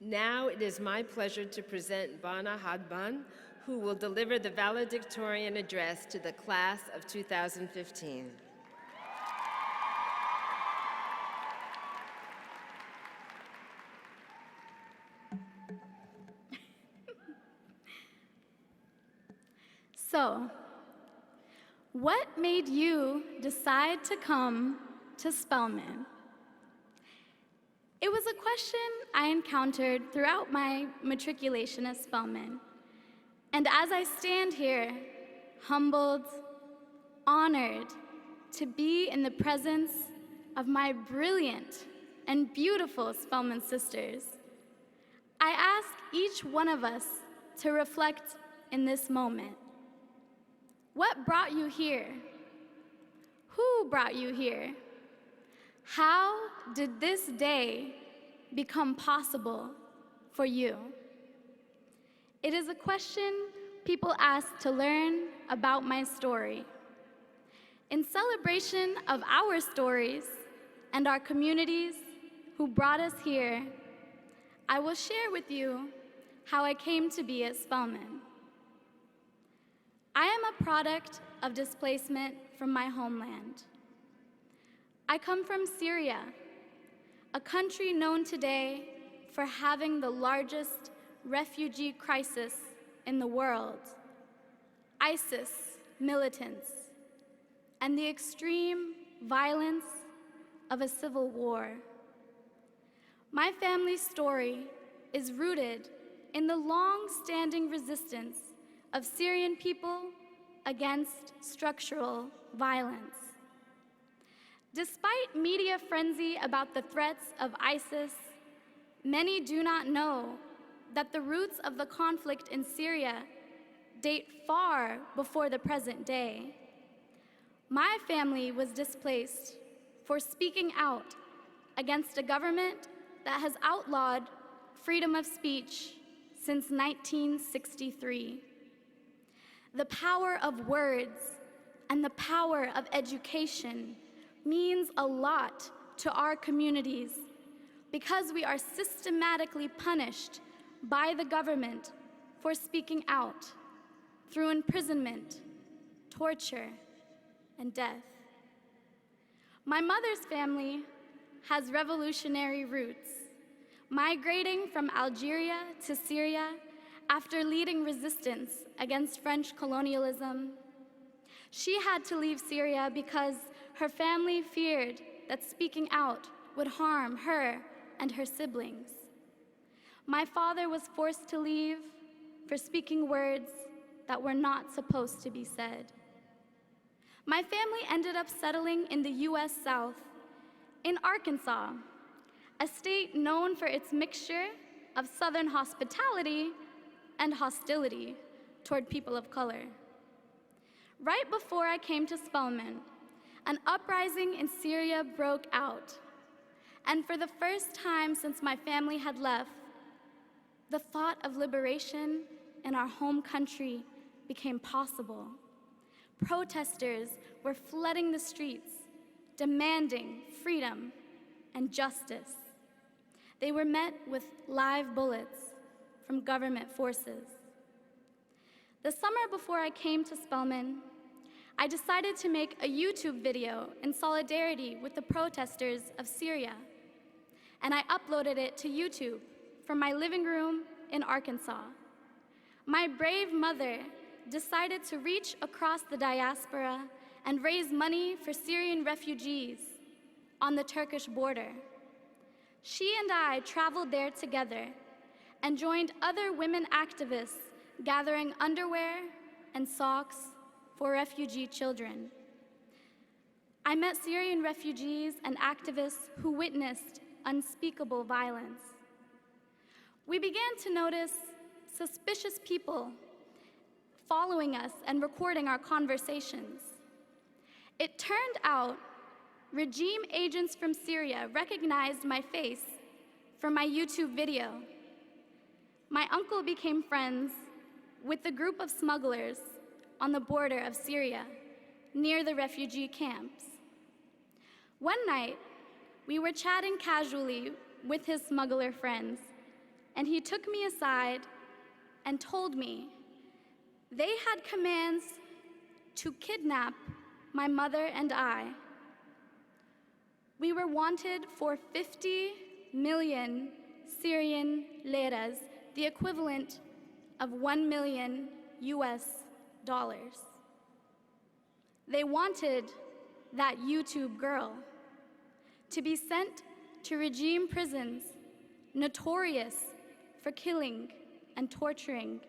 Now it is my pleasure to present Banah Ghadbian, who will deliver the valedictorian address to the class of 2015. So, what made you decide to come to Spelman? It was a question I encountered throughout my matriculation at Spelman. And as I stand here, humbled, honored to be in the presence of my brilliant and beautiful Spelman sisters, I ask each one of us to reflect in this moment. What brought you here? Who brought you here? How did this day become possible for you? It is a question people ask to learn about my story. In celebration of our stories and our communities who brought us here, I will share with you how I came to be at Spelman. I am a product of displacement from my homeland. I come from Syria, a country known today for having the largest refugee crisis in the world, ISIS militants, and the extreme violence of a civil war. My family's story is rooted in the long-standing resistance of Syrian people against structural violence. Despite media frenzy about the threats of ISIS, many do not know that the roots of the conflict in Syria date far before the present day. My family was displaced for speaking out against a government that has outlawed freedom of speech since 1963. The power of words and the power of education means a lot to our communities because we are systematically punished by the government for speaking out through imprisonment, torture, and death. My mother's family has revolutionary roots, migrating from Algeria to Syria after leading resistance against French colonialism. She had to leave Syria because her family feared that speaking out would harm her and her siblings. My father was forced to leave for speaking words that were not supposed to be said. My family ended up settling in the US South, in Arkansas, a state known for its mixture of Southern hospitality and hostility toward people of color. Right before I came to Spelman, an uprising in Syria broke out. And for the first time since my family had left, the thought of liberation in our home country became possible. Protesters were flooding the streets, demanding freedom and justice. They were met with live bullets from government forces. The summer before I came to Spelman, I decided to make a YouTube video in solidarity with the protesters of Syria, and I uploaded it to YouTube from my living room in Arkansas. My brave mother decided to reach across the diaspora and raise money for Syrian refugees on the Turkish border. She and I traveled there together and joined other women activists gathering underwear and socks for refugee children. I met Syrian refugees and activists who witnessed unspeakable violence. We began to notice suspicious people following us and recording our conversations. It turned out regime agents from Syria recognized my face from my YouTube video. My uncle became friends with the group of smugglers on the border of Syria, near the refugee camps. One night, we were chatting casually with his smuggler friends, and he took me aside and told me they had commands to kidnap my mother and I. We were wanted for 50 million Syrian liras, the equivalent of 1 million US dollars. They wanted that YouTube girl to be sent to regime prisons notorious for killing and torturing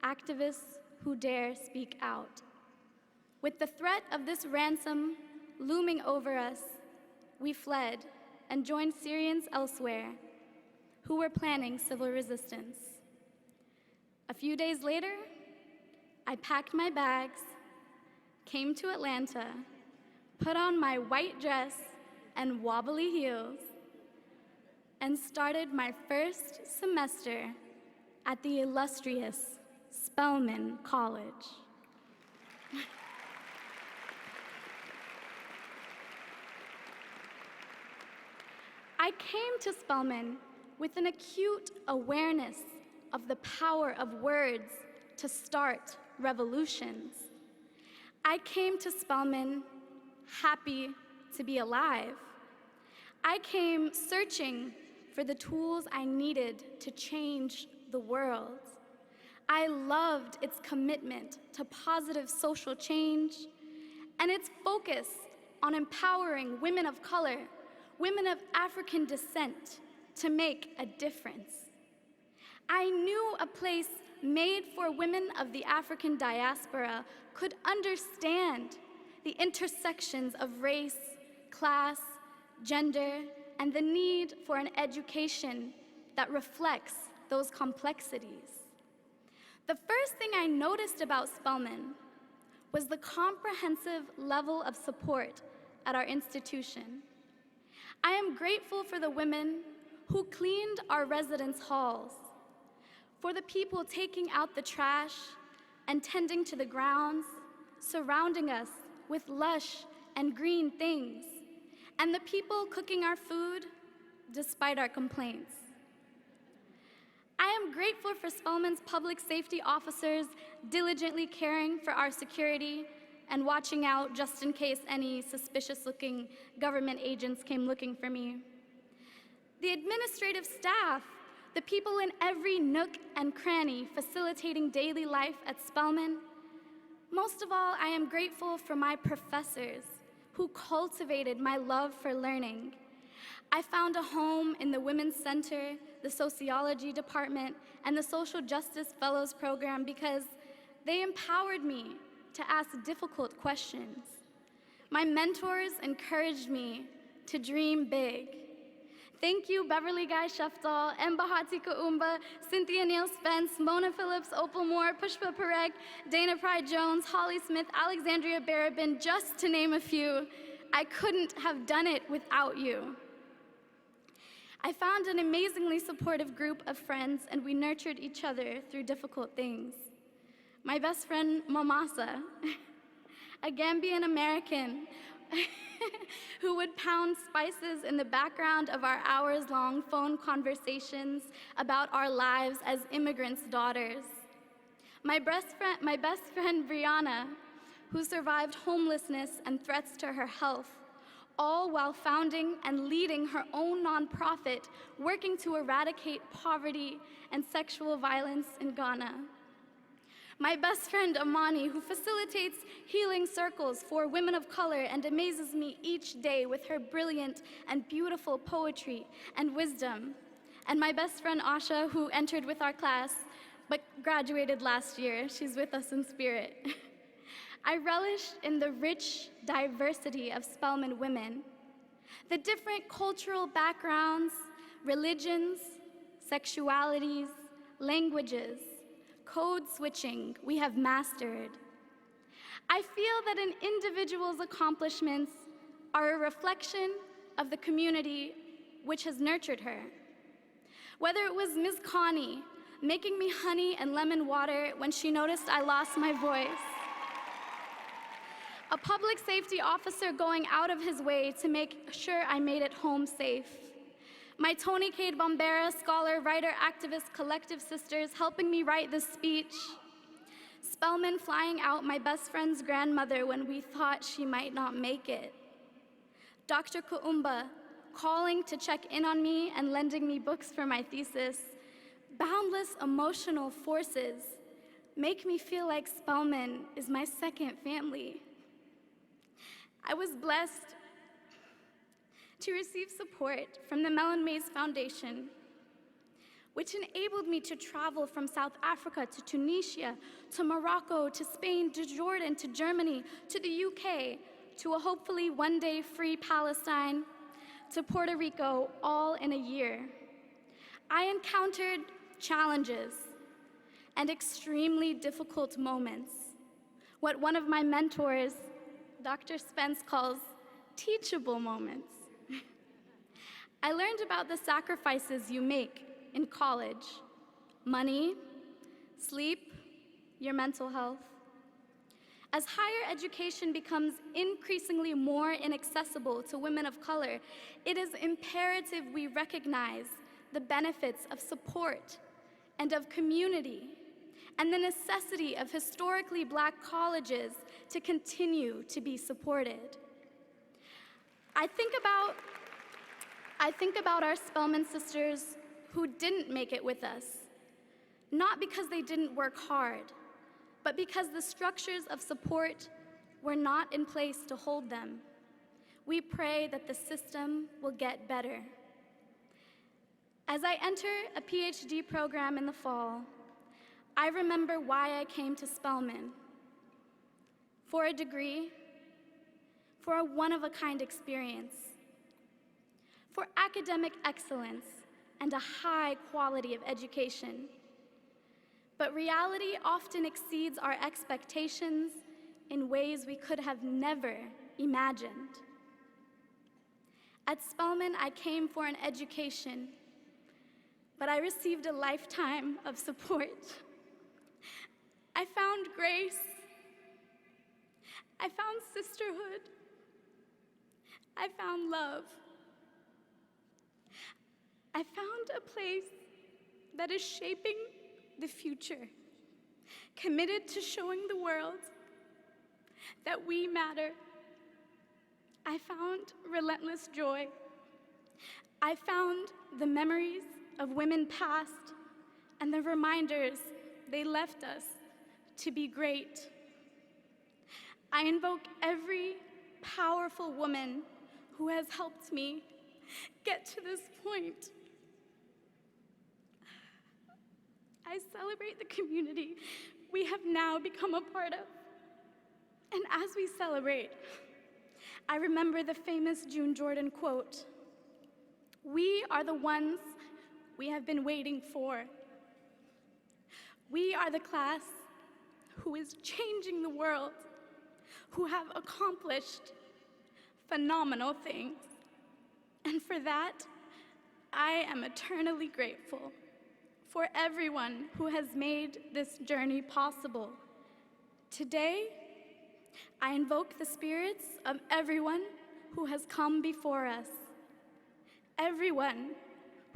activists who dare speak out. With the threat of this ransom looming over us, we fled and joined Syrians elsewhere who were planning civil resistance. A few days later, I packed my bags, came to Atlanta, put on my white dress and wobbly heels, and started my first semester at the illustrious Spelman College. I came to Spelman with an acute awareness of the power of words to start revolutions. I came to Spelman happy to be alive. I came searching for the tools I needed to change the world. I loved its commitment to positive social change and its focus on empowering women of color, women of African descent, to make a difference. I knew a place made for women of the African diaspora could understand the intersections of race, class, gender, and the need for an education that reflects those complexities. The first thing I noticed about Spelman was the comprehensive level of support at our institution. I am grateful for the women who cleaned our residence halls, for the people taking out the trash and tending to the grounds, surrounding us with lush and green things, and the people cooking our food despite our complaints. I am grateful for Spelman's public safety officers diligently caring for our security and watching out just in case any suspicious-looking government agents came looking for me. The administrative staff, the people in every nook and cranny facilitating daily life at Spelman. Most of all, I am grateful for my professors who cultivated my love for learning. I found a home in the Women's Center, the Sociology Department, and the Social Justice Fellows Program because they empowered me to ask difficult questions. My mentors encouraged me to dream big. Thank you, Beverly Guy Sheftal, Mbahati Kaumba, Cynthia Neal Spence, Mona Phillips, Opal Moore, Pushpa Parek, Dana Pride Jones, Holly Smith, Alexandria Barabin, just to name a few. I couldn't have done it without you. I found an amazingly supportive group of friends, and we nurtured each other through difficult things. My best friend, Mamasa, a Gambian American, who would pound spices in the background of our hours-long phone conversations about our lives as immigrants' daughters. My best friend Brianna, who survived homelessness and threats to her health, all while founding and leading her own nonprofit working to eradicate poverty and sexual violence in Ghana. My best friend, Amani, who facilitates healing circles for women of color and amazes me each day with her brilliant and beautiful poetry and wisdom. And my best friend, Asha, who entered with our class, but graduated last year. She's with us in spirit. I relish in the rich diversity of Spelman women, the different cultural backgrounds, religions, sexualities, languages, code switching we have mastered. I feel that an individual's accomplishments are a reflection of the community which has nurtured her. Whether it was Ms. Connie making me honey and lemon water when she noticed I lost my voice, a public safety officer going out of his way to make sure I made it home safe, My Tony Cade Bombera scholar, writer, activist, collective sisters helping me write this speech. Spelman flying out my best friend's grandmother when we thought she might not make it. Dr. Kuumba calling to check in on me and lending me books for my thesis. Boundless emotional forces make me feel like Spelman is my second family. I was blessed to receive support from the Mellon Mays Foundation, which enabled me to travel from South Africa to Tunisia, to Morocco, to Spain, to Jordan, to Germany, to the UK, to a hopefully one day free Palestine, to Puerto Rico, all in a year. I encountered challenges and extremely difficult moments, what one of my mentors, Dr. Spence, calls teachable moments. I learned about the sacrifices you make in college: money, sleep, your mental health. As higher education becomes increasingly more inaccessible to women of color, it is imperative we recognize the benefits of support and of community, and the necessity of historically Black colleges to continue to be supported. I think about our Spelman sisters who didn't make it with us, not because they didn't work hard, but because the structures of support were not in place to hold them. We pray that the system will get better. As I enter a PhD program in the fall, I remember why I came to Spelman: for a degree, for a one-of-a-kind experience, for academic excellence and a high quality of education. But reality often exceeds our expectations in ways we could have never imagined. At Spelman, I came for an education, but I received a lifetime of support. I found grace. I found sisterhood. I found love. I found a place that is shaping the future, committed to showing the world that we matter. I found relentless joy. I found the memories of women past and the reminders they left us to be great. I invoke every powerful woman who has helped me get to this point. I celebrate the community we have now become a part of. And as we celebrate, I remember the famous June Jordan quote: "We are the ones we have been waiting for. We are the class who is changing the world, who have accomplished phenomenal things. And for that, I am eternally grateful for everyone who has made this journey possible. Today, I invoke the spirits of everyone who has come before us, everyone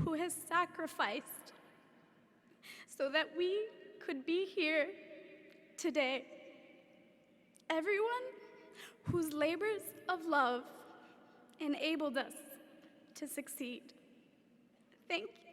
who has sacrificed so that we could be here today, everyone whose labors of love enabled us to succeed." Thank you.